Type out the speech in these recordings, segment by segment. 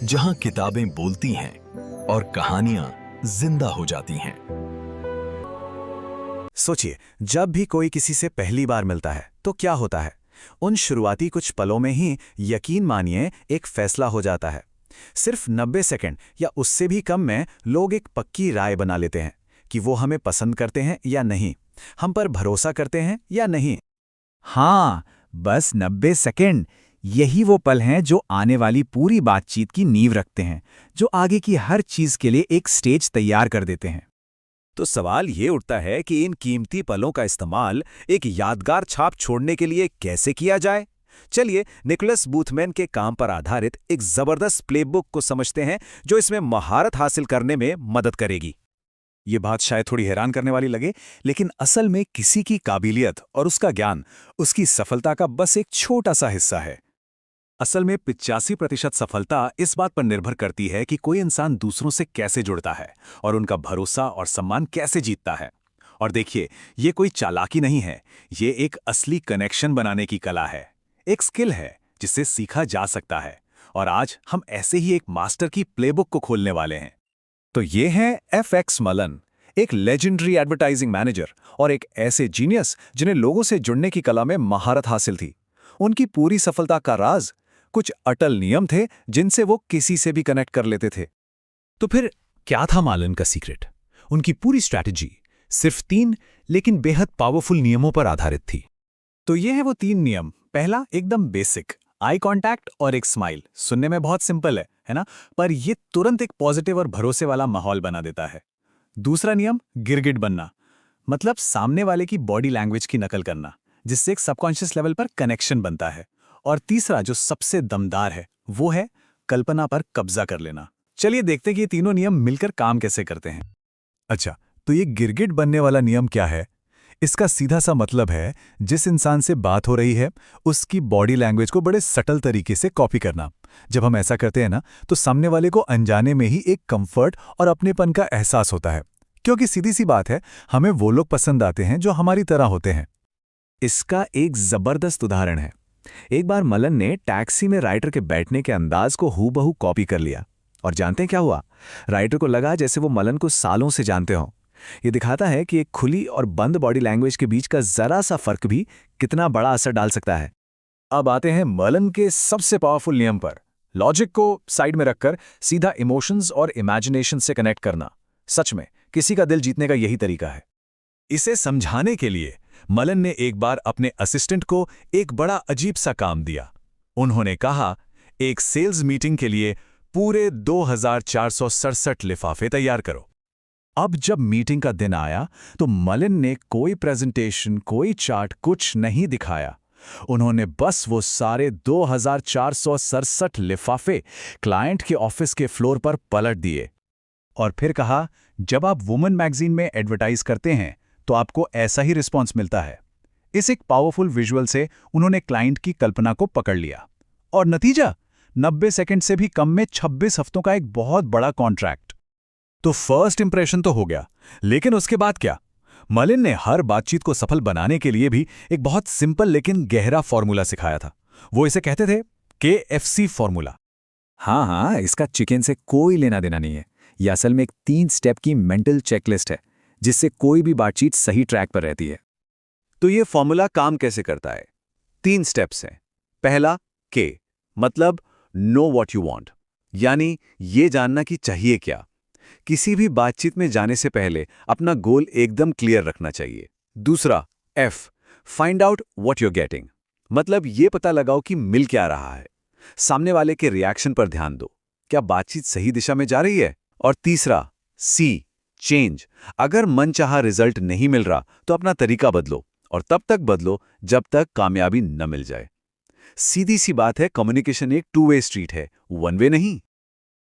जहां किताबें बोलती हैं और कहानियां जिंदा हो जाती हैं। सोचिए, जब भी कोई किसी से पहली बार मिलता है तो क्या होता है। उन शुरुआती कुछ पलों में ही यकीन मानिए एक फैसला हो जाता है। सिर्फ 90 सेकंड या उससे भी कम में लोग एक पक्की राय बना लेते हैं कि वो हमें पसंद करते हैं या नहीं, हम पर भरोसा करते हैं या नहीं। हाँ, बस 90 सेकंड। यही वो पल हैं जो आने वाली पूरी बातचीत की नींव रखते हैं, जो आगे की हर चीज के लिए एक स्टेज तैयार कर देते हैं। तो सवाल ये उठता है कि इन कीमती पलों का इस्तेमाल एक यादगार छाप छोड़ने के लिए कैसे किया जाए। चलिए निकोलस बूथमैन के काम पर आधारित एक जबरदस्त प्लेबुक को समझते हैं जो इसमें महारत हासिल करने में मदद करेगी। ये बात शायद थोड़ी हैरान करने वाली लगे, लेकिन असल में किसी की काबिलियत और उसका ज्ञान उसकी सफलता का बस एक छोटा सा हिस्सा है। असल में 85% सफलता इस बात पर निर्भर करती है कि कोई इंसान दूसरों से कैसे जुड़ता है और उनका भरोसा और सम्मान कैसे जीतता है। और देखिए, ये कोई चालाकी नहीं है, ये एक असली कनेक्शन बनाने की कला है, एक स्किल है जिसे सीखा जा सकता है। और आज हम ऐसे ही एक मास्टर की प्लेबुक को खोलने वाले हैं। तो ये हैं FX मलन, एक लेजेंडरी एडवर्टाइजिंग मैनेजर और एक ऐसे जीनियस जिन्हें लोगों से जुड़ने की कला में महारत हासिल थी। उनकी पूरी सफलता का राज कुछ अटल नियम थे जिनसे वो किसी से भी कनेक्ट कर लेते थे। तो फिर क्या था मलन का सीक्रेट? उनकी पूरी स्ट्रैटेजी सिर्फ 3 लेकिन बेहद पावरफुल नियमों पर आधारित थी। तो ये है वो 3 नियम। पहला एकदम बेसिक, आई कांटेक्ट और एक स्माइल। सुनने में बहुत सिंपल है ना? पर ये तुरंत एक पॉजिटिव और भरोसे वाला माहौल बना देता है। दूसरा नियम, गिरगिट बनना, मतलब सामने वाले की बॉडी लैंग्वेज की नकल करना, जिससे एक सबकॉन्शियस लेवल पर कनेक्शन बनता है। और तीसरा जो सबसे दमदार है, वो है कल्पना पर कब्जा कर लेना। चलिए देखते हैं कि ये तीनों नियम मिलकर काम कैसे करते हैं। अच्छा, तो ये गिरगिट बनने वाला नियम क्या है? इसका सीधा सा मतलब है जिस इंसान से बात हो रही है उसकी बॉडी लैंग्वेज को बड़े सटल तरीके से कॉपी करना। जब हम ऐसा करते हैं ना, तो सामने वाले को अनजाने में ही एक कंफर्ट और अपनेपन का एहसास होता है, क्योंकि सीधी सी बात है, हमें वो लोग पसंद आते हैं जो हमारी तरह होते हैं। इसका एक जबरदस्त उदाहरण है। एक बार मलन ने टैक्सी में राइटर के बैठने के अंदाज को हूबहू कॉपी कर लिया। और जानते हैं क्या हुआ? राइटर को लगा जैसे वो मलन को सालों से जानते हों। ये दिखाता है कि एक खुली और बंद बॉडी लैंग्वेज के बीच का जरा सा फर्क भी कितना बड़ा असर डाल सकता है। अब आते हैं मलन के सबसे पावरफुल नियम पर। लॉजिक को साइड में रखकर सीधा इमोशंस और इमेजिनेशन से कनेक्ट करना। सच में किसी का दिल जीतने का यही तरीका है। इसे समझाने के लिए मलन ने एक बार अपने असिस्टेंट को एक बड़ा अजीब सा काम दिया। उन्होंने कहा, एक सेल्स मीटिंग के लिए पूरे 2467 लिफाफे तैयार करो। अब जब मीटिंग का दिन आया तो मलन ने कोई प्रेजेंटेशन, कोई चार्ट, कुछ नहीं दिखाया। उन्होंने बस वो सारे 2467 लिफाफे क्लाइंट के ऑफिस के फ्लोर पर पलट दिए और फिर कहा, जब आप वुमेन मैगजीन में एडवर्टाइज करते हैं तो आपको ऐसा ही रिस्पॉन्स मिलता है। इस एक पावरफुल विजुअल से उन्होंने क्लाइंट की कल्पना को पकड़ लिया और नतीजा 90 सेकंड से भी कम में 26 हफ्तों का एक बहुत बड़ा कॉन्ट्रैक्ट। तो फर्स्ट इंप्रेशन तो हो गया, लेकिन उसके बाद क्या? मलिन ने हर बातचीत को सफल बनाने के लिए भी एक बहुत सिंपल लेकिन गहरा फॉर्मूला सिखाया था। वो इसे कहते थे KFC फॉर्मूला। हाँ, इसका चिकन से कोई लेना देना नहीं है। यह असल में एक 3 स्टेप की मेंटल चेकलिस्ट है जिससे कोई भी बातचीत सही ट्रैक पर रहती है। तो ये फॉर्मूला काम कैसे करता है? 3 स्टेप्स हैं। पहला K, मतलब नो वॉट यू वॉन्ट, यानी ये जानना कि चाहिए क्या। किसी भी बातचीत में जाने से पहले अपना गोल एकदम क्लियर रखना चाहिए। दूसरा F, find out what you are getting, मतलब ये पता लगाओ कि मिल क्या रहा है। सामने वाले के रिएक्शन पर ध्यान दो, क्या बातचीत सही दिशा में जा रही है। और तीसरा C, चेंज, अगर मनचाहा रिजल्ट नहीं मिल रहा तो अपना तरीका बदलो और तब तक बदलो जब तक कामयाबी न मिल जाए। सीधी सी बात है, कम्युनिकेशन एक 2 वे स्ट्रीट है, 1 वे नहीं।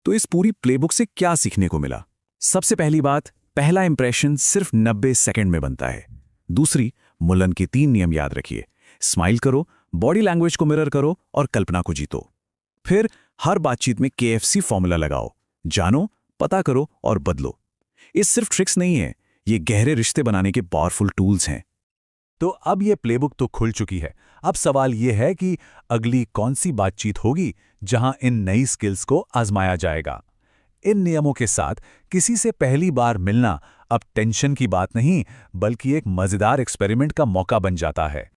तो इस पूरी प्लेबुक से क्या सीखने को मिला? सबसे पहली बात, पहला इंप्रेशन सिर्फ 90 सेकंड में बनता है। दूसरी, मुलन के 3 नियम याद रखिए। स्माइल करो, बॉडी लैंग्वेज को मिरर करो और कल्पना को जीतो। फिर हर बातचीत में KFC फॉर्मूला लगाओ, जानो, पता करो और बदलो। ये सिर्फ ट्रिक्स नहीं है, ये गहरे रिश्ते बनाने के पावरफुल टूल्स हैं। तो अब ये प्लेबुक तो खुल चुकी है, अब सवाल ये है कि अगली कौन सी बातचीत होगी जहां इन नई स्किल्स को आजमाया जाएगा। इन नियमों के साथ किसी से पहली बार मिलना अब टेंशन की बात नहीं, बल्कि एक मजेदार एक्सपेरिमेंट का मौका बन जाता है।